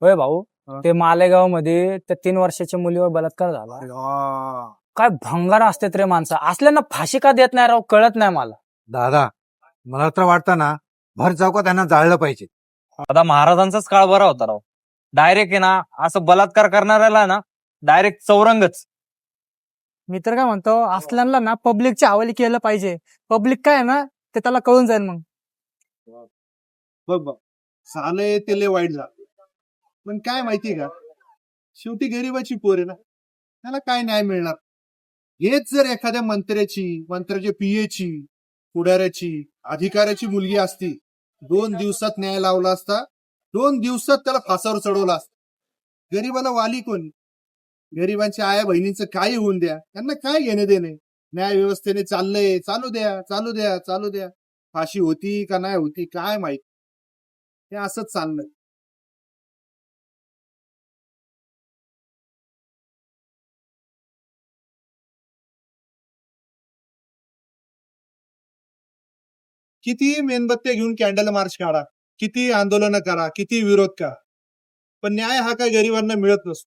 होय भाऊ. हा. ते मालेगाव मध्ये त्या 3 वर्षाच्या मुलीवर बलात्कार झाला. अय्या. काय भंगार असतात रे माणसं, असल्यांना फाशी का देत नाही राव, कळत नाही मला. दादा मला तर वाटतं ना भर चौकात त्यांना जाळलं पाहिजे. आता महाराजांचाच काळ बरा होता राव. डायरेक्ट आहे ना असं बलात्कार करणाऱ्याला ना डायरेक्ट चौरंगच. मी तर काय म्हणतो, असल्यांना ना पब्लिकच्या हवाली केलं पाहिजे. पब्लिक काय आहे ना ते त्याला कळून जाईल मग. बघ बघ, साले ते लय वाईट झालं, पण काय माहितीये का, शेवटी गरीबाची पोर आहे ना, त्याला काय न्याय मिळणार. हेच जर एखाद्या मंत्र्याच्या पीएची, पुढाऱ्याची, अधिकाऱ्याची मुलगी असती, 2 दिवसात न्याय लावला असता, 2 दिवसात त्याला फासावर चढवला असता. गरीबाला वाली कोण? गरीबांच्या आया बहिणींचं काही होऊन द्या, त्यांना काय घेणे देणे. न्याय व्यवस्थेने चाललंय, चालू द्या, चालू द्या, चालू द्या. फाशी होती का नाही होती काय माहित. हे असंच चाललंय. किती मेणबत्त्या घेऊन कॅन्डल मार्च काढा, किती आंदोलन करा, किती विरोध करा, पण न्याय हा काय गरिबांना मिळत नसतो.